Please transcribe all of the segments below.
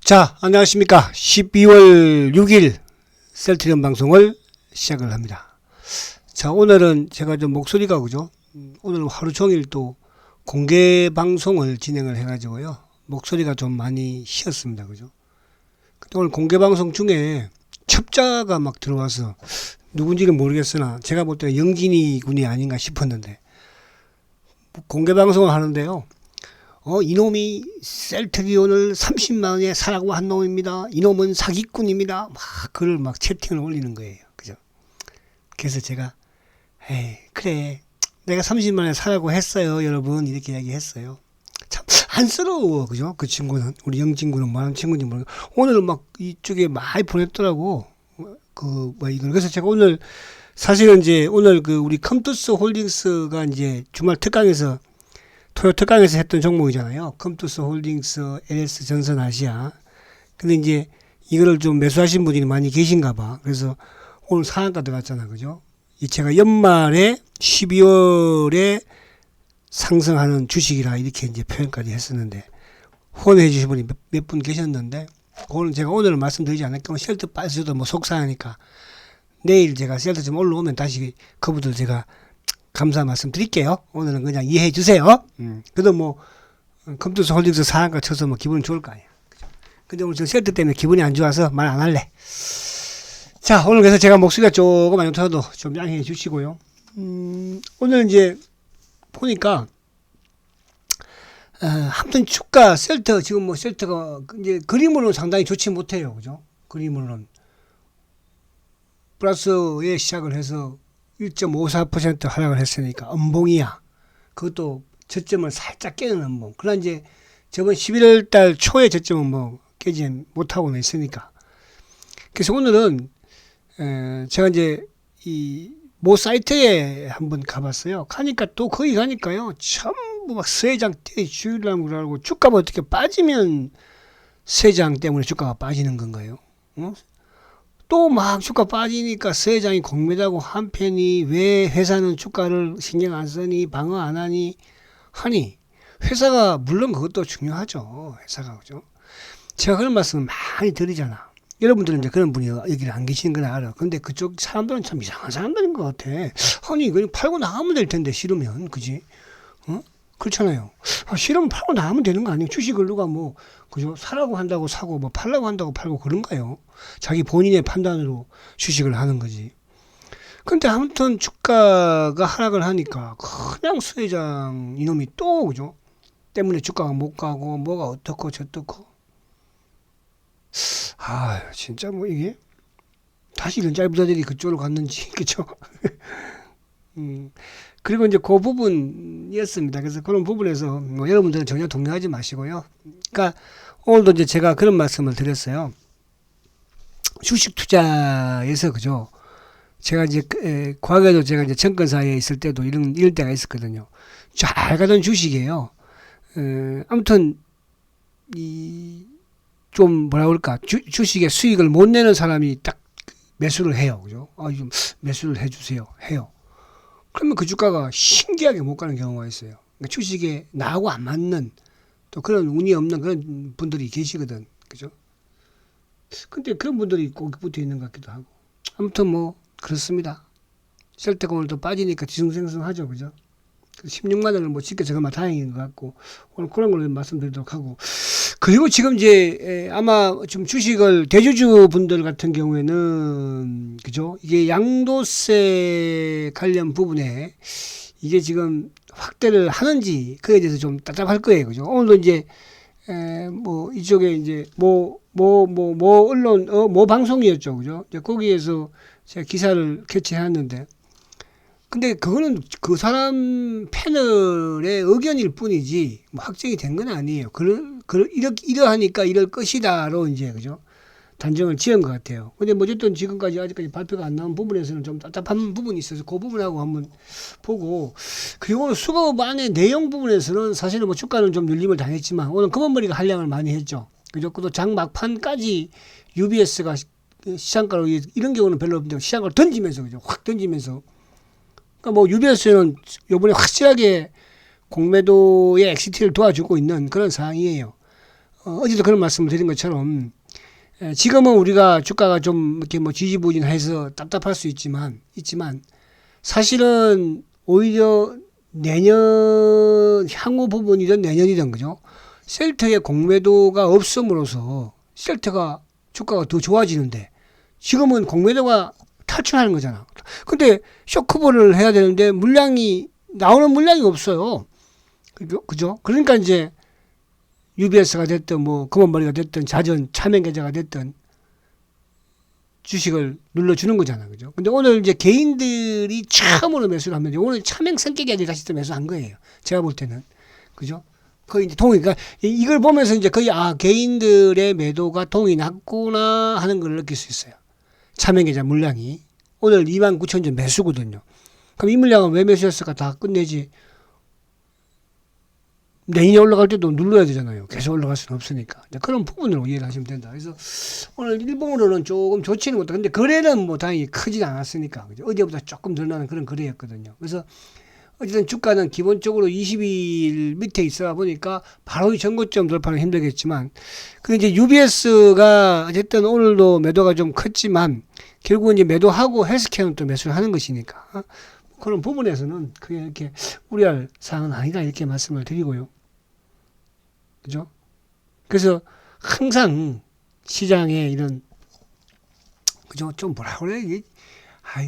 자, 안녕하십니까. 12월 6일 셀트리온 방송을 시작을 합니다. 자, 오늘은 제가 좀 목소리가 그죠? 오늘 하루 종일 또 공개 방송을 진행을 해가지고요. 목소리가 좀 많이 쉬었습니다. 그죠? 오늘 공개 방송 중에 첩자가 막 들어와서 누군지는 모르겠으나 제가 볼 때는 영진이 군이 아닌가 싶었는데 공개 방송을 하는데요. 이놈이 셀트리온을 30만원에 사라고 한 놈입니다. 이놈은 사기꾼입니다. 막 글을 막 채팅을 올리는 거예요. 그죠? 그래서 제가 그래 내가 30만원에 사라고 했어요. 여러분 이렇게 이야기했어요. 참 안쓰러워. 그죠? 그 친구는 우리 영진군은 뭐하는 친구인지 모르겠고 오늘 막 이쪽에 많이 보냈더라고. 이걸 그래서 제가 오늘 사실은 이제 오늘 우리 컴투스 홀딩스가 이제 주말 특강에서 토요 특강에서 했던 종목이잖아요. 컴투스 홀딩스, LS 전선 아시아. 근데 이제 이거를 좀 매수하신 분들이 많이 계신가 봐. 그래서 오늘 상한가 들어갔잖아. 그죠? 제가 연말에 12월에 상승하는 주식이라 이렇게 이제 표현까지 했었는데 후원해 주신 분이 몇 분 계셨는데 그거는 제가 오늘은 말씀드리지 않을게요. 셀트 빠져도 뭐 속상하니까 내일 제가 셀트 좀 올라오면 다시 그분들 제가 감사 말씀 드릴게요. 오늘은 그냥 이해해 주세요. 그래도 뭐 컴투스 홀딩스 상한가 쳐서 뭐 기분이 좋을 거 아니에요. 근데 오늘 저 셀트 때문에 기분이 안 좋아서 말 안 할래. 자, 오늘 그래서 제가 목소리가 조금 안 좋더라도 좀 양해해 주시고요. 오늘 이제 보니까 아무튼 주가 셀트 지금 뭐 셀트가 이제 그림으로는 상당히 좋지 못해요. 그죠? 그림으로는 플러스에 시작을 해서 1.54% 하락을 했으니까 음봉이야. 그것도 저점을 살짝 깨는 음봉. 그러나 이제 저번 11월 달 초에 저점은 뭐 깨지 못하고는 있으니까. 그래서 오늘은 제가 이제 이 모 사이트에 한번 가봤어요. 가니까 또 거기 가니까요. 전부 막 세장 때리 주유라고 그러고 주가가 어떻게 빠지면 세장 때문에 주가가 빠지는 건가요? 또 막 주가 빠지니까 세장이 공매다고 한편이 왜 회사는 주가를 신경 안 쓰니 방어 안 하니 회사가 물론 그것도 중요하죠. 회사가 그죠. 제가 그런 말씀을 많이 드리잖아. 여러분들은 이제 그런 분이 여기를 안 계시는 건 알아. 근데 그쪽 사람들은 참 이상한 사람들인 것 같아. 아니 그냥 팔고 나가면 될 텐데 싫으면 그지? 그렇잖아요. 싫으면 팔고 나가면 되는 거 아니에요? 주식을 누가 뭐 그죠? 사라고 한다고 사고 뭐 팔라고 한다고 팔고 그런가요? 자기 본인의 판단으로 주식을 하는 거지. 근데 아무튼 주가가 하락을 하니까 그냥 수혜장 이놈이 또 그죠? 때문에 주가가 못 가고 뭐가 어떻고 저떻고. 진짜 뭐 이게 다시 이런 짤부자들이 그쪽으로 갔는지 그죠? 그리고 이제 그 부분이었습니다. 그래서 그런 부분에서 뭐 여러분들은 전혀 동요하지 마시고요. 그러니까 오늘도 이제 제가 그런 말씀을 드렸어요. 주식 투자에서 그죠. 제가 이제 과거에도 제가 이제 증권사에 있을 때도 이럴 때가 있었거든요. 잘 가던 주식이에요. 아무튼 좀 뭐라 그럴까 주식의 수익을 못 내는 사람이 딱 매수를 해요. 그죠? 좀 매수를 해주세요. 해요. 그러면 그 주가가 신기하게 못 가는 경우가 있어요. 그러니까 주식에 나하고 안 맞는 또 그런 운이 없는 그런 분들이 계시거든. 그죠? 근데 그런 분들이 꼭 붙어 있는 것 같기도 하고. 아무튼 뭐, 그렇습니다. 셀트가 오늘 또 빠지니까 지승생성하죠. 그죠? 16만원을 뭐 지켜서 정말 다행인 것 같고. 오늘 그런 걸로 말씀드리도록 하고. 그리고 지금 이제 아마 좀 주식을 대주주 분들 같은 경우에는 그죠? 이게 양도세 관련 부분에 이게 지금 확대를 하는지 그에 대해서 좀 답답할 거예요. 그죠? 오늘도 이제 뭐 이쪽에 이제 뭐 언론 뭐 방송이었죠. 그죠? 이제 거기에서 제가 기사를 캐치했는데 근데 그거는 그 사람 패널의 의견일 뿐이지 뭐 확정이 된 건 아니에요. 이러하니까 이럴 것이다로 이제 그죠 단정을 지은 것 같아요. 근데 뭐 어쨌든 지금까지 아직까지 발표가 안 나온 부분에서는 좀 답답한 부분이 있어서 그 부분하고 한번 보고 그리고 수급 안의 내용 부분에서는 사실은 뭐 주가는 좀 눌림을 당했지만 오늘 금원머리가 한량을 많이 했죠. 그죠? 또 장 막판까지 UBS가 시장가로 이런 경우는 별로 없는데 시장가로 던지면서 그죠 확 던지면서 그러니까 뭐 UBS는 요번에 확실하게 공매도의 엑시트를 도와주고 있는 그런 상황이에요. 어제도 그런 말씀을 드린 것처럼 지금은 우리가 주가가 좀 이렇게 뭐 지지부진해서 답답할 수 있지만 사실은 오히려 내년 향후 부분이든 내년이든 그죠? 셀트의 공매도가 없음으로써 셀트가 주가가 더 좋아지는데 지금은 공매도가 탈출하는 거잖아. 근데 쇼크볼을 해야 되는데 나오는 물량이 없어요. 그죠? 그러니까 이제 UBS가 됐든 뭐 금원머리가 됐든 자전 차명계좌가 됐든 주식을 눌러주는 거잖아. 그죠? 근데 오늘 이제 개인들이 처음으로 매수를 하면 오늘 차명 성격이 아니라 다시 또 매수한 거예요. 제가 볼 때는. 그죠? 거의 이제 그러니까 이걸 보면서 이제 거의 개인들의 매도가 동이 났구나 하는 걸 느낄 수 있어요. 차명계좌 물량이. 오늘 29,000전 매수거든요. 그럼 이 물량은 왜 매수했을까? 다 끝내지. 내년에 올라갈 때도 눌러야 되잖아요. 계속 올라갈 수는 없으니까. 그런 부분으로 이해를 하시면 된다. 그래서 오늘 일봉으로는 조금 좋지는 못하고, 근데 거래는 뭐 다행히 크진 않았으니까. 그죠? 어제보다 조금 덜 나는 그런 거래였거든요. 그래서 어쨌든 주가는 기본적으로 22일 밑에 있어 보니까 바로 이 전고점 돌파는 힘들겠지만, 근데 이제 UBS가 어쨌든 오늘도 매도가 좀 컸지만, 결국은 이제 매도하고 헬스케어는 또 매수를 하는 것이니까. 그런 부분에서는 그게 이렇게 우려할 사항은 아니다. 이렇게 말씀을 드리고요. 그죠? 그래서 항상 시장에 이런, 그죠? 좀 뭐라 그래?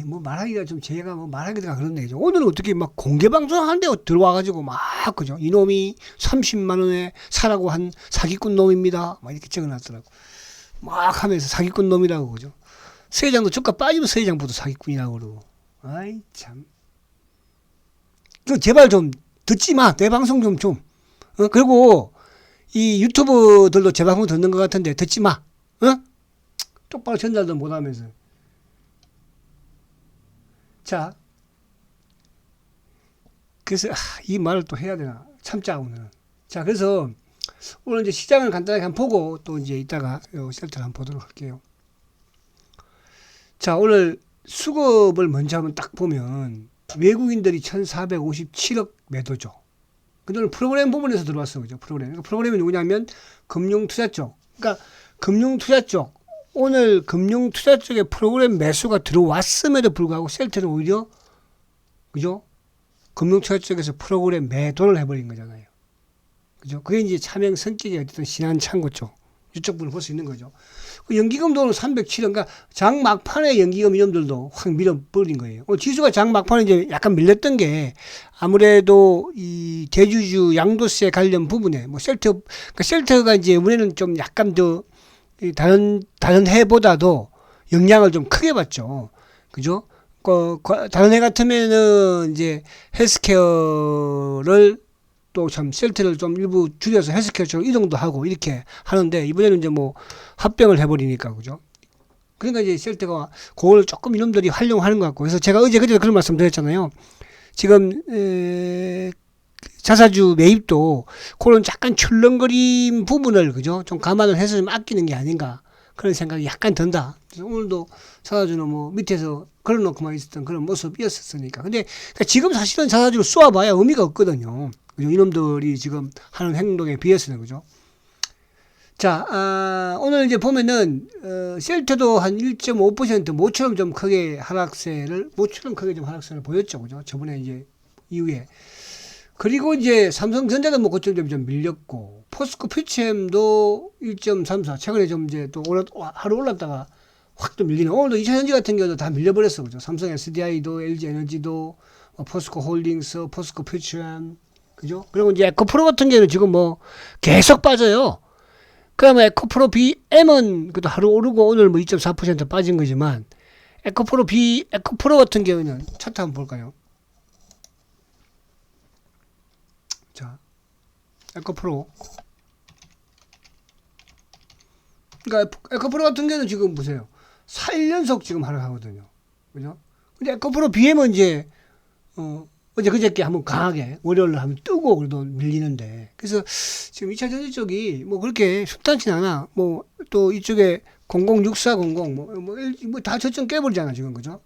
뭐 말하기가 좀 제가 뭐 말하기가 그런데, 오늘은 어떻게 막 공개방송 하는데 들어와가지고 막, 그죠? 이놈이 30만원에 사라고 한 사기꾼 놈입니다. 막 이렇게 적어놨더라고. 막 하면서 사기꾼 놈이라고, 그죠? 서회장도 주가 빠지면 서회장부터 사기꾼이라고 그러고. 아이, 참. 제발 좀 듣지 마. 내 방송 좀. 그리고 이 유튜브들도 제 방송 듣는 것 같은데 듣지 마. 똑바로 전달도 못하면서. 자, 그래서 이 말을 또 해야 되나? 참자 오늘은. 자, 그래서 오늘 이제 시장을 간단하게 한번 보고 또 이제 이따가 셀트를 한번 보도록 할게요. 자, 오늘 수급을 먼저 한번 딱 보면 외국인들이 1,457억 매도죠. 근데 오늘 프로그램 부분에서 들어왔어. 그죠? 프로그램이 누구냐면 금융투자 쪽. 그러니까 금융투자 쪽. 오늘 금융투자 쪽에 프로그램 매수가 들어왔음에도 불구하고 셀트는 오히려, 그죠? 금융투자 쪽에서 프로그램 매도를 해버린 거잖아요. 그죠? 그게 이제 차명 성격이 어쨌든 신한창고 쪽. 이쪽 부분을 볼 수 있는 거죠. 연기금도 오늘 307원, 그러니까 장 막판에 연기금 이놈들도 확 밀어버린 거예요. 지수가 장 막판에 이제 약간 밀렸던 게 아무래도 이 대주주 양도세 관련 부분에 뭐 그러니까 셀트가 이제 이번에는 좀 약간 더 다른 해보다도 영향을 좀 크게 받죠. 그죠? 다른 해 같으면은 이제 헬스케어를 또 참 셀트를 좀 일부 줄여서 헬스케어 쪽으로 이동도 하고 이렇게 하는데 이번에는 이제 뭐 합병을 해버리니까 그죠. 그러니까 이제 셀트가 그걸 조금 이놈들이 활용하는 것 같고, 그래서 제가 그제도 그런 말씀 드렸잖아요. 지금 자사주 매입도 그런 약간 출렁거림 부분을 그죠 좀 감안을 해서 좀 아끼는 게 아닌가 그런 생각이 약간 든다. 그래서 오늘도 자사주는 뭐 밑에서 걸어놓고만 있었던 그런 모습이었으니까. 근데 그러니까 지금 사실은 자사주를 쏘아봐야 의미가 없거든요. 그죠? 이놈들이 지금 하는 행동에 비해서는 그죠. 자, 오늘 이제 보면은 셀트도 한 1.5% 모처럼 좀 크게 하락세를 보였죠, 그죠? 저번에 이제 이후에. 그리고 이제 삼성전자도 뭐 그쪽 좀 밀렸고, 포스코 퓨처엠도 1.34 최근에 좀 이제 또 하루 올랐다가 확 또 밀리는. 오늘도 2차전지 같은 경우도 다 밀려버렸어, 그죠? 삼성 SDI도 LG 에너지도 포스코 홀딩스, 포스코 퓨처엠, 그죠? 그리고 이제 에코프로 같은 경우는 지금 뭐 계속 빠져요. 그러면 에코프로 BM은 그래도 하루 오르고 오늘 뭐 2.4% 빠진 거지만 에코프로 같은 경우는 차트 한번 볼까요? 자, 에코프로. 그러니까 에코프로 같은 경우는 지금 보세요. 4일 연속 지금 하락하거든요. 그죠? 근데 에코프로 BM은 이제 어제 그저께 한번 강하게 월요일날 한번 뜨고 그래도 밀리는데, 그래서 지금 2차 전지 쪽이 뭐 그렇게 순탄치 않아. 뭐 또 이쪽에 006400 뭐 다 저점 깨버리잖아 지금, 그죠?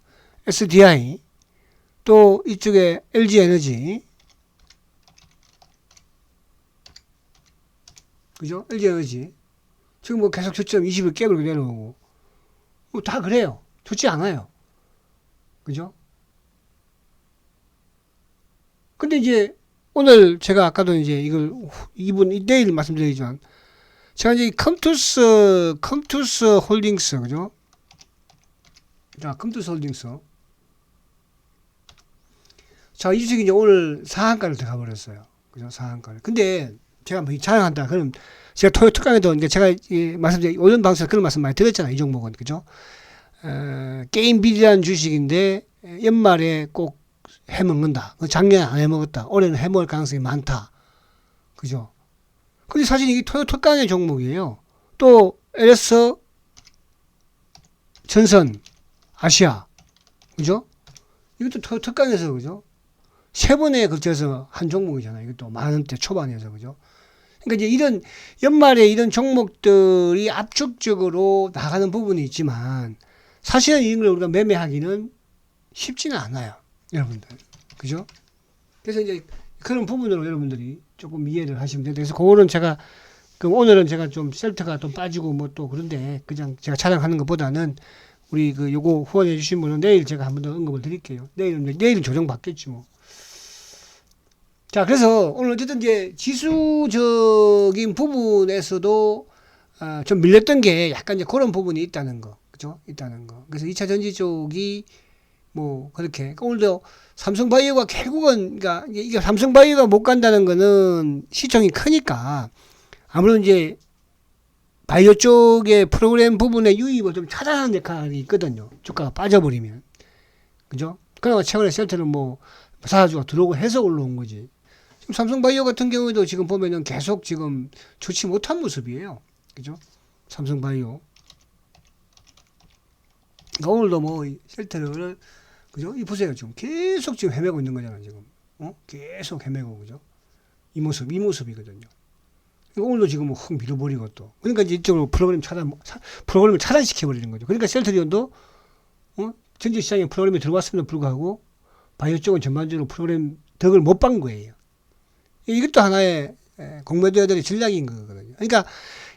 SDI 또 이쪽에 LG 에너지 그죠? LG에너지. 지금 뭐 계속 저점 20을 깨버리고 내려오고. 뭐 다 그래요. 좋지 않아요. 그죠? 근데 이제 오늘 제가 아까도 이제 이걸 내일 말씀드리지만 제가 이제 컴투스 홀딩스, 그죠? 자, 컴투스 홀딩스. 자, 이 주식이 이제 오늘 상한가를 들어가 버렸어요. 그죠? 상한가를. 근데 제가 뭐 자랑한다. 그럼 제가 토요 특강에도 그러니까 제가 말씀드린 오전 방송에서 그런 말씀 많이 드렸잖아요. 이 종목은. 그죠? 게임 비리라는 주식인데 연말에 꼭 해먹는다. 작년에 안 해먹었다. 올해는 해먹을 가능성이 많다. 그죠? 근데 사실 이게 토요 특강의 종목이에요. 또 LS 전선 아시아. 그죠? 이것도 토요 특강에서 그죠? 세 번에 걸쳐서 한 종목이잖아요. 이것도 만원대 초반에서. 그죠? 그러니까 이제 이런 연말에 이런 종목들이 압축적으로 나가는 부분이 있지만 사실은 이런 걸 우리가 매매하기는 쉽지는 않아요. 여러분들. 그죠? 그래서 이제 그런 부분으로 여러분들이 조금 이해를 하시면 돼요. 그래서 그거는 제가 오늘은 제가 좀 셀트가 좀 빠지고 뭐 또 그런데 그냥 제가 촬영하는 것보다는 우리 요거 후원해 주신 분은 내일 제가 한 번 더 언급을 드릴게요. 내일은 조정 받겠지 뭐. 자, 그래서 오늘 어쨌든 이제 지수적인 부분에서도 좀 밀렸던 게 약간 이제 그런 부분이 있다는 거. 그죠? 있다는 거. 그래서 2차 전지 쪽이 뭐 그렇게. 그러니까 오늘도 삼성바이오가 결국은 그러니까 이게 삼성바이오가 못 간다는 거는 시총이 크니까 아무래도 이제 바이오 쪽의 프로그램 부분의 유입을 좀 차단하는 역할이 있거든요. 주가가 빠져버리면. 그죠? 그러나 최근에 셀트는 뭐 사주가 들어오고 해서 올라온 거지. 지금 삼성바이오 같은 경우에도 지금 보면은 계속 지금 좋지 못한 모습이에요. 그죠? 삼성바이오. 그러니까 오늘도 뭐 셀트를 그죠? 이 보세요. 지금 계속 지금 헤매고 있는 거잖아요. 지금. 계속 헤매고 그죠? 이 모습이거든요. 오늘도 지금 확 밀어버리고 또. 그러니까 이제 이쪽으로 프로그램을 차단시켜버리는 거죠. 그러니까 셀트리온도, 전체 시장에 프로그램이 들어왔음에도 불구하고, 바이오 쪽은 전반적으로 프로그램 덕을 못 본 거예요. 이것도 하나의 공매도자들의 전략인 거거든요. 그러니까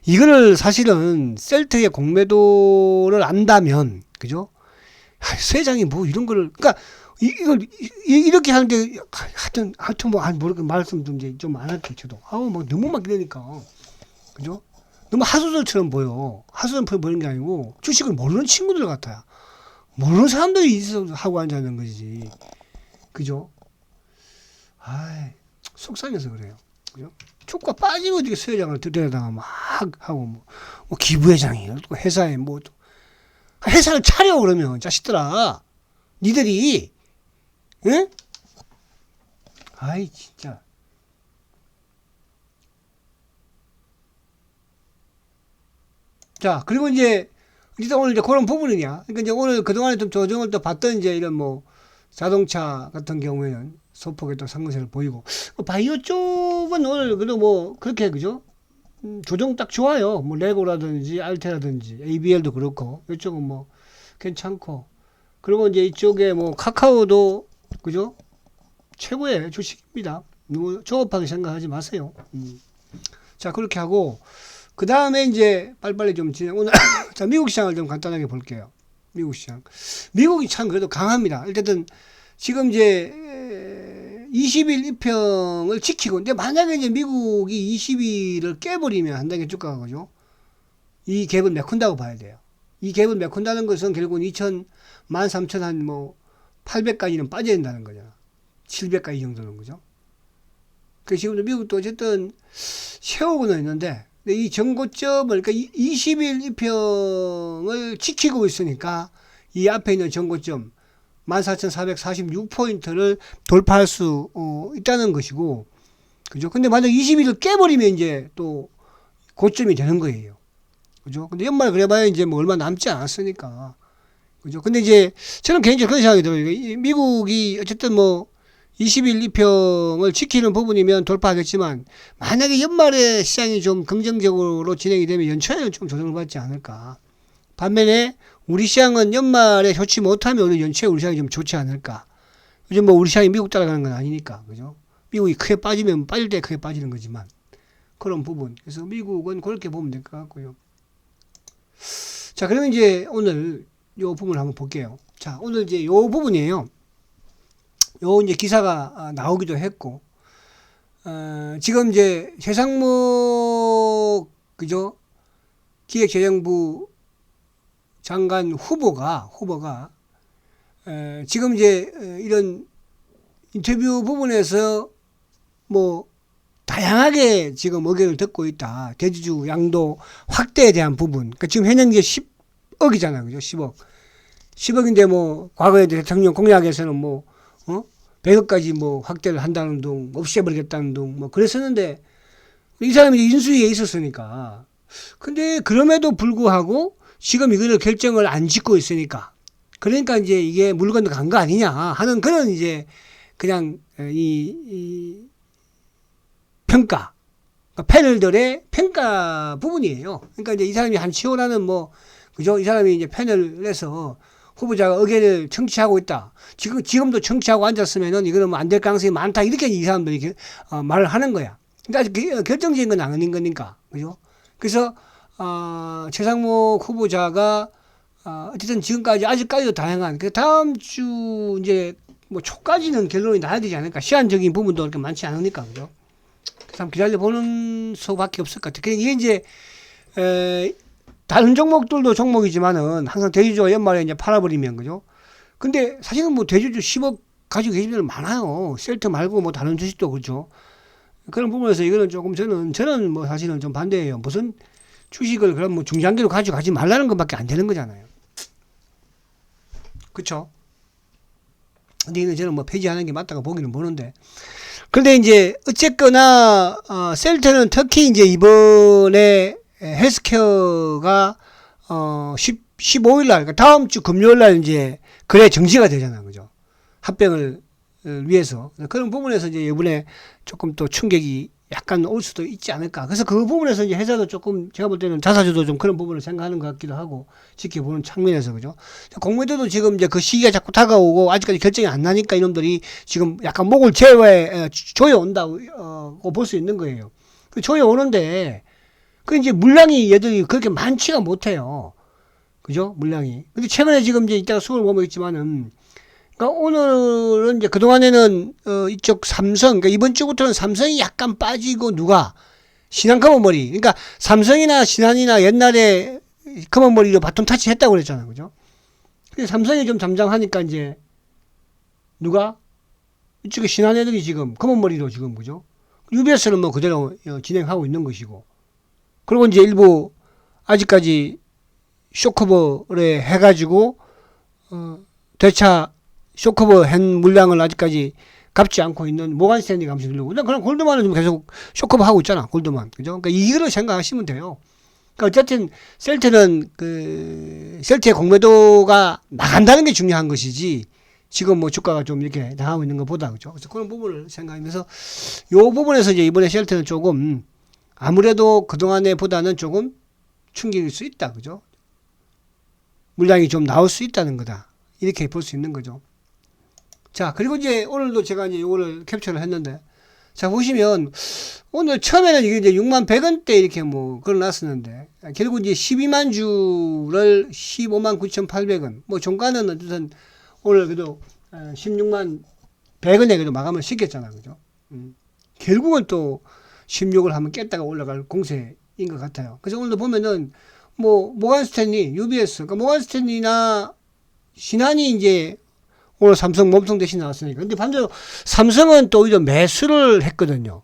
이거를 사실은 셀트의 공매도를 안다면, 그죠? 세장이 뭐 이런 거를, 그러니까 이걸 이렇게 하는데 하여튼 뭐 모르겠 말씀 좀 이제 좀 안 할게요. 저도 뭐 너무 막 이러니까 그죠? 너무 하소설처럼 보여. 하소설처럼 보이는 게 아니고 주식을 모르는 친구들 같아요. 모르는 사람들이 있어서 하고 앉아있는 거지. 그죠? 속상해서 그래요. 그죠? 주가 빠지고 어떻게 수혜장을 들여다가 막 하고 뭐 기부회장이 또 회사에 뭐 또 회사를 차려 그러면 자식들아 니들이 응? 진짜. 자, 그리고 이제 오늘 이제 그런 부분이냐. 그러니까 이제 오늘 그동안에 좀 조정을 또 봤던 이제 이런 뭐 자동차 같은 경우에는 소폭의 또 상승세를 보이고 바이오 쪽은 오늘 그래도 뭐 그렇게 그죠? 조정 딱 좋아요. 뭐 레고라든지 알테라든지 ABL도 그렇고 이쪽은 뭐 괜찮고 그리고 이제 이쪽에 뭐 카카오도 그죠? 최고의 주식입니다. 너무 조급하게 생각하지 마세요. 자, 그렇게 하고 그 다음에 이제 빨리빨리 좀 오늘 자, 미국 시장을 좀 간단하게 볼게요. 미국 시장. 미국이 참 그래도 강합니다. 일단은 지금 이제 20일 이평을 지키고 근데 만약에 이제 미국이 20일을 깨버리면 한 단계 쭉 가고죠. 이 갭을 메꾼다고 봐야 돼요. 이 갭을 메꾼다는 것은 결국은 13,000 한 뭐 800까지는 빠져야 된다는 거잖아. 700까지 정도는 거죠. 그 지금도 미국도 어쨌든 세우고는 있는데 이 전고점을 그러니까 20일 이평을 지키고 있으니까 이 앞에 있는 전고점 14,446포인트를 돌파할 수 있다는 것이고 그죠? 근데 만약 20일을 깨버리면 이제 또 고점이 되는 거예요. 그죠? 근데 연말 그래봐야 이제 뭐 얼마 남지 않았으니까. 그죠? 근데 이제 저는 개인적으로 그런 생각이 들어요. 미국이 어쨌든 뭐 20일 이평을 지키는 부분이면 돌파하겠지만 만약에 연말에 시장이 좀 긍정적으로 진행이 되면 연초에는 좀 조정을 받지 않을까. 반면에 우리 시장은 연말에 좋지 못하면 오늘 연초에 우리 시장이 좀 좋지 않을까. 요즘 뭐 우리 시장이 미국 따라가는 건 아니니까. 그죠? 미국이 크게 빠지면 빠질 때 크게 빠지는 거지만. 그런 부분. 그래서 미국은 그렇게 보면 될 것 같고요. 자, 그러면 이제 오늘 요 부분을 한번 볼게요. 자, 오늘 이제 요 부분이에요. 요 이제 기사가 나오기도 했고, 지금 이제 최상목, 그죠? 기획재정부 장관 후보가, 지금 이제 이런 인터뷰 부분에서 뭐, 다양하게 지금 의견을 듣고 있다. 대주주 양도 확대에 대한 부분. 그러니까 지금 현행 게 10억이잖아요. 그죠? 10억. 10억인데 뭐, 과거에 대통령 공약에서는 뭐, 100억까지 뭐 확대를 한다는 둥, 없애버리겠다는 둥, 뭐 그랬었는데, 이 사람이 인수위에 있었으니까. 근데 그럼에도 불구하고 지금 이거를 결정을 안 짓고 있으니까. 그러니까 이제 이게 물 건너 간 거 아니냐 하는 그런 이제 그냥 이 평가. 그러니까 패널들의 평가 부분이에요. 그러니까 이제 이 사람이 한 치호라는 뭐, 그죠? 이 사람이 이제 패널을 해서 후보자가 의견을 청취하고 있다. 지금도 청취하고 앉았으면은 이거는 뭐 안 될 가능성이 많다. 이렇게 이 사람들이 말을 하는 거야. 그러니까 아직 결정적인 건 아닌 거니까. 그죠? 그래서, 최상목 후보자가, 어쨌든 지금까지 아직까지도 다양한, 그 다음 주 이제 뭐 초까지는 결론이 나야 되지 않을까. 시한적인 부분도 그렇게 많지 않으니까. 그죠? 참 기다려보는 수밖에 없을 것 같아요. 이게 이제, 다른 종목들도 종목이지만은 항상 대주주가 연말에 이제 팔아버리면, 그죠? 근데 사실은 뭐 대주주 10억 가지고 계신 분들 많아요. 셀트 말고 뭐 다른 주식도 그렇죠. 그런 부분에서 이거는 조금 저는 뭐 사실은 좀 반대예요. 무슨 주식을 그럼 뭐 중장기로 가지고 가지 말라는 것밖에 안 되는 거잖아요. 그쵸? 근데 이는 저는 뭐 폐지하는 게 맞다고 보기는 보는데. 그런데 이제 어쨌거나 셀트는 특히 이제 이번에 헬스케어가 15일 날, 그러니까 다음 주 금요일 날 이제 거래 정지가 되잖아요. 그죠? 합병을 위해서. 그런 부분에서 이제 이번에 조금 또 충격이 약간 올 수도 있지 않을까. 그래서 그 부분에서 이제 회사도 조금 제가 볼 때는 자사주도 좀 그런 부분을 생각하는 것 같기도 하고 지켜보는 측면에서 그죠. 공매도도 지금 이제 그 시기가 자꾸 다가오고 아직까지 결정이 안 나니까 이놈들이 지금 약간 목을 조여온다고 볼 수 있는 거예요. 그 조여오는데 그 이제 물량이 얘들이 그렇게 많지가 못해요. 그죠? 물량이. 근데 최근에 지금 이제 이따가 수급을 보면 있지만은 그러니까 오늘은 이제 그동안에는 이쪽 삼성, 그러니까 이번 주부터는 삼성이 약간 빠지고 누가 신한 검은머리. 그러니까 삼성이나 신한이나 옛날에 검은머리로 바톤 타치 했다고 그랬잖아요. 그죠? 근데 삼성이 좀 잠잠하니까 이제 누가 이쪽에 신한 애들이 지금 검은머리로 지금 그죠? UBS는 뭐 그대로 진행하고 있는 것이고. 그리고 이제 일부 아직까지 쇼커버에 해가지고 대차 쇼커버 한 물량을 아직까지 갚지 않고 있는 모간 스탠딩 감시 들려고. 그럼 골드만은 좀 계속 쇼커버 하고 있잖아. 골드만. 그죠? 그러니까 이거를 생각하시면 돼요. 그러니까 어쨌든 셀트는 셀트의 공매도가 나간다는 게 중요한 것이지 지금 뭐 주가가 좀 이렇게 나가고 있는 것보다. 그죠? 그래서 그런 부분을 생각하면서 요 부분에서 이제 이번에 셀트는 조금 아무래도 그동안에 보다는 조금 충격일 수 있다. 그죠? 물량이 좀 나올 수 있다는 거다. 이렇게 볼 수 있는 거죠. 자, 그리고 이제 오늘도 제가 이제 이거를 캡처를 했는데, 자, 보시면, 오늘 처음에는 이게 이제 6만 100원대 이렇게 뭐, 걸어놨었는데, 결국 이제 12만 주를 15만 9,800원. 뭐, 종가는 어쨌든 오늘 그래도 16만 100원에 그래도 마감을 시켰잖아. 그죠? 결국은 또 16을 한번 깼다가 올라갈 공세인 것 같아요. 그래서 오늘도 보면은, 뭐, 모간 스탠리, UBS, 그러니까 모간 스탠리나 신한이 이제 오늘 삼성 몸통 대신 나왔으니까. 근데 반대로 삼성은 또 오히려 매수를 했거든요.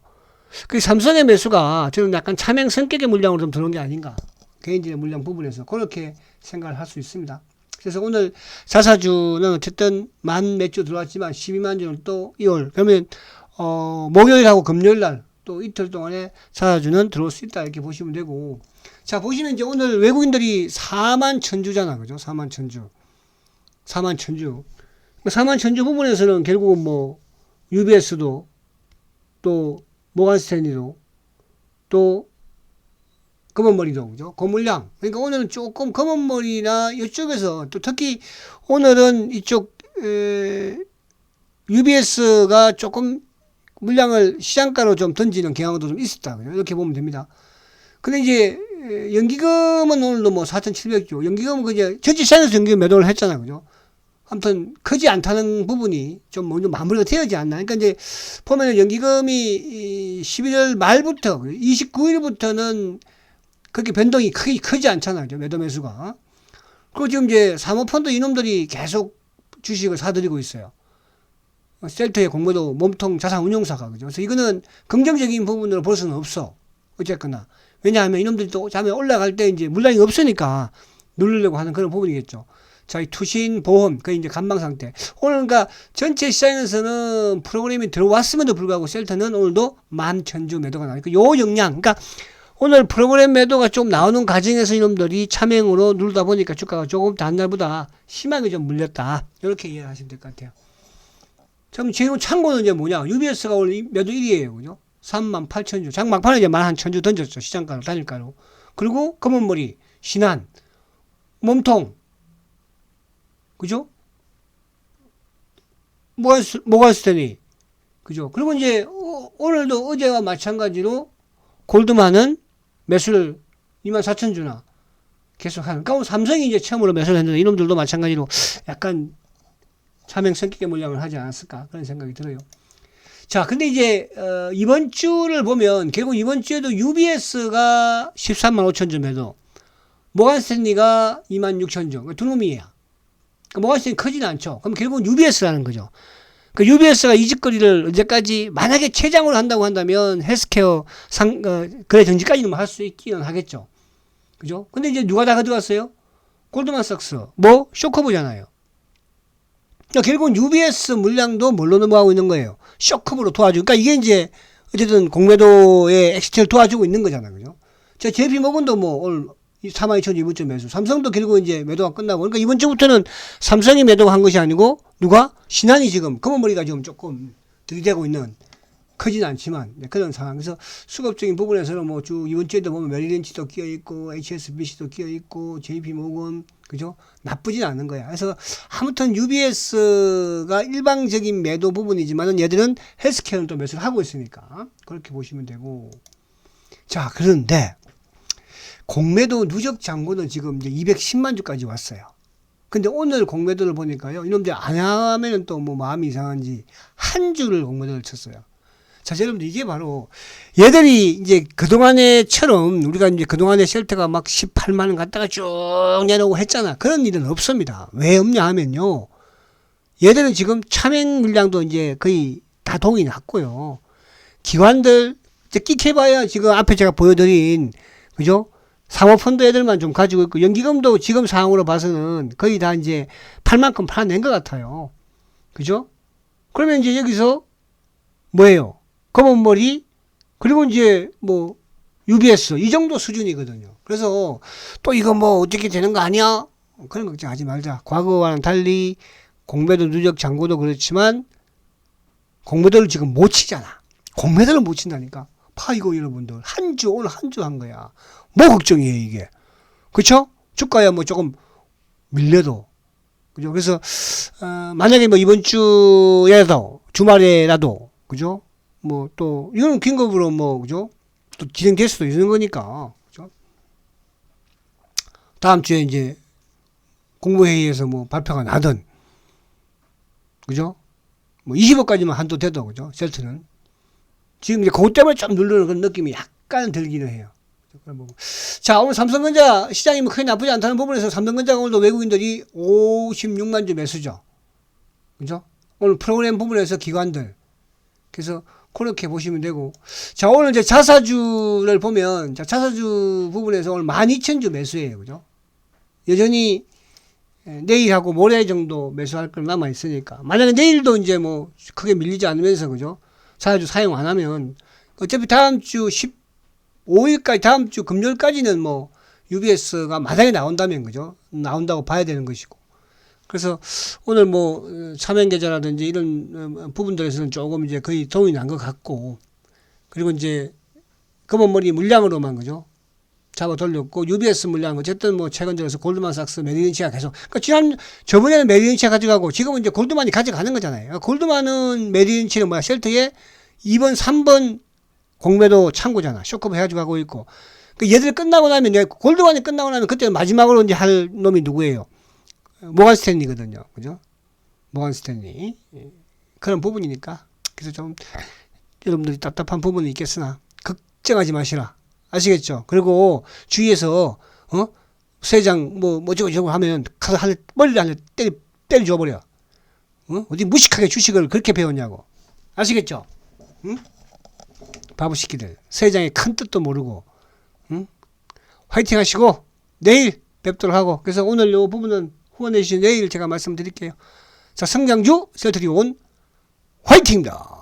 그 삼성의 매수가 저는 약간 차명 성격의 물량으로 좀 들어온 게 아닌가. 개인적인 물량 부분에서 그렇게 생각을 할 수 있습니다. 그래서 오늘 자사주는 어쨌든 만 몇 주 들어왔지만 12만 주는 또 2월. 그러면, 목요일하고 금요일 날 또 이틀 동안에 자사주는 들어올 수 있다. 이렇게 보시면 되고. 자, 보시면 이제 오늘 외국인들이 4만 천주잖아. 그죠? 4만 천주. 4만 천주. 4만 천주 부분에서는 결국은 뭐, UBS도, 또, 모간 스탠리도, 또, 검은머리도, 그죠? 그 물량. 그러니까 오늘은 조금 검은머리나 이쪽에서, 또 특히 오늘은 이쪽, UBS가 조금 물량을 시장가로 좀 던지는 경향도 좀 있었다. 이렇게 보면 됩니다. 근데 이제 연기금은 오늘도 뭐 4,700조. 연기금은 그제 전체 시장에서 연기금 매도를 했잖아요. 그죠? 아무튼 크지 않다는 부분이 좀 먼저 마무리가 되어야지 않나. 그러니까 이제 보면은 연기금이 11월 말부터 29일부터는 그렇게 변동이 크지 않잖아요. 매도 매수가. 그리고 지금 이제 사모펀드 이놈들이 계속 주식을 사들이고 있어요. 셀트의 공매도 몸통 자산운용사가. 그죠? 그래서 이거는 긍정적인 부분으로 볼 수는 없어. 어쨌거나. 왜냐하면 이놈들이 또 다음에 올라갈 때 이제 물량이 없으니까 누르려고 하는 그런 부분이겠죠. 자, 이 투신, 보험, 그 이제 간방 상태. 오늘 그러니까 전체 시장에서는 프로그램이 들어왔음에도 불구하고 셀트는 오늘도 11,000주 매도가 나니까 요 역량. 그러니까 오늘 프로그램 매도가 좀 나오는 과정에서 이놈들이 차명으로 누르다 보니까 주가가 조금 다른 날보다 심하게 좀 물렸다. 이렇게 이해하시면 될 것 같아요. 참, 지금 참고는 이제 뭐냐. UBS가 오늘 매도 1위에요. 그죠? 38,000주. 장 막판에 이제 11,000주 던졌죠. 시장가로, 단일가로. 그리고 검은머리, 신한, 몸통. 그죠? 모건스탠리. 그죠? 그리고 이제, 오늘도 어제와 마찬가지로 골드만은 매수를 24,000주나 계속 하는. 그러니까 삼성이 이제 처음으로 매수를 했는데 이놈들도 마찬가지로 약간 차명 성격의 물량을 하지 않았을까 그런 생각이 들어요. 자, 근데 이제 이번 주를 보면 결국 이번 주에도 UBS가 13만 5천 주 매도, 모건스탠리가 26,000주. 그러니까 두 놈이에요. 그러니까 모건스탠리 크진 않죠. 그럼 결국은 UBS라는 거죠. 그러니까 UBS가 이 짓거리를 언제까지 만약에 최장으로 한다고 한다면 헬스케어 거래 정지까지는 할 수 있기는 하겠죠. 그죠? 근데 이제 누가 다 가져갔어요? 골드만삭스. 뭐? 쇼커브잖아요. 그러니까 결국은 UBS 물량도 뭘로 넘어가고 있는 거예요? 쇼커브로 도와주고. 그러니까 이게 이제 어쨌든 공매도의 엑시트를 도와주고 있는 거잖아요. 그죠? 자, JP모건도 뭐 오늘 42,000주 이번주 매수. 삼성도 결국 이제 매도가 끝나고. 그러니까 이번 주부터는 삼성이 매도가 한 것이 아니고 누가? 신한이 지금 검은머리가 지금 조금 들이대고 있는 크진 않지만 그런 상황. 그래서 수급적인 부분에서는 뭐 이번 주에도 보면 메리린치도 끼어 있고 HSBC도 끼어 있고 JP모건 그죠? 나쁘진 않은 거야. 그래서 아무튼 UBS가 일방적인 매도 부분이지만은 얘들은 헬스케어는 또 매수를 하고 있으니까 그렇게 보시면 되고. 자, 그런데 공매도 누적 잔고는 지금 이제 210만 주까지 왔어요. 근데 오늘 공매도를 보니까요, 이놈들 안 하면은 또 뭐 마음이 이상한지 한 주를 공매도를 쳤어요. 자, 여러분들 이게 바로 얘들이 이제 그동안에처럼 우리가 이제 그동안에 셀트가 막 18만 원 갖다가 쭉 내놓고 했잖아. 그런 일은 없습니다. 왜 없냐 하면요, 얘들은 지금 차명 물량도 이제 거의 다 동이 났고요. 기관들 이제 끽해봐야 지금 앞에 제가 보여드린 그죠? 사모펀드 애들만 좀 가지고 있고, 연기금도 지금 상황으로 봐서는 거의 다 이제 팔 만큼 팔아낸 것 같아요. 그죠? 그러면 이제 여기서 뭐예요? 검은머리, 그리고 이제 뭐 UBS 이 정도 수준이거든요. 그래서 또 이거 뭐 어떻게 되는 거 아니야? 그런 걱정하지 말자. 과거와는 달리 공매도 누적 잔고도 그렇지만 공매도를 지금 못 치잖아. 공매도를 못 친다니까. 이거 여러분들 오늘 한 주 한 거야. 뭐 걱정이에요 이게. 그쵸? 주가야 뭐 조금 밀려도. 그죠? 그래서 만약에 뭐 이번 주에라도 주말에라도 그죠? 뭐 또 이거는 긴급으로 뭐 그죠? 또 진행될 수도 있는 거니까. 그죠? 다음 주에 이제 국무회의에서 뭐 발표가 나든 그죠? 뭐 20억까지만 한도 돼도 그죠? 셀트는 지금 이제 그것 때문에 좀 누르는 그런 느낌이 약간 들기는 해요. 자, 오늘 삼성전자 시장이 뭐 크게 나쁘지 않다는 부분에서 삼성전자가 오늘도 외국인들이 56만 주 매수죠. 그죠? 오늘 프로그램 부분에서 기관들. 그래서 그렇게 보시면 되고. 자, 오늘 이제 자사주를 보면, 자, 자사주 부분에서 오늘 12,000주 매수예요. 그죠? 여전히 내일하고 모레 정도 매수할 걸 남아 있으니까. 만약에 내일도 이제 뭐 크게 밀리지 않으면서, 그죠? 자사주 사용 안 하면 어차피 다음 주 15일까지 다음 주 금요일까지는 뭐 UBS가 마당에 나온다면 그죠? 나온다고 봐야 되는 것이고. 그래서 오늘 뭐 차명 계좌라든지 이런 부분들에서는 조금 이제 거의 도움이 난 것 같고, 그리고 이제 검은머리 물량으로만 그죠? 잡아 돌렸고, UBS 물량 어쨌든 뭐 최근 들어서 골드만삭스, 메리린치가 계속, 그러니까 저번에는 메리린치가 가져가고 지금은 이제 골드만이 가져가는 거잖아요. 골드만은 메리린치는 뭐야? 쉘터의 2번, 3번 공매도 창고잖아. 쇼크업 해가지고 하고 있고. 그 얘들 끝나고 나면, 내가 골드만이 끝나고 나면 그때 마지막으로 이제 할 놈이 누구예요? 모건 스탠리거든요. 그죠? 모건 스탠리. 그런 부분이니까. 그래서 좀 여러분들이 답답한 부분이 있겠으나 걱정하지 마시라. 아시겠죠? 그리고 주위에서 세장 뭐 저거 하면 가서 머리를 한 대 때려 버려. 어디 무식하게 주식을 그렇게 배웠냐고. 아시겠죠? 응? 바보 새끼들. 세장의 큰 뜻도 모르고. 응? 화이팅 하시고 내일 뵙도록 하고. 그래서 오늘 이 부분은 후원해 주신 내일 제가 말씀드릴게요. 자, 성장주 셀트리온 화이팅입니다.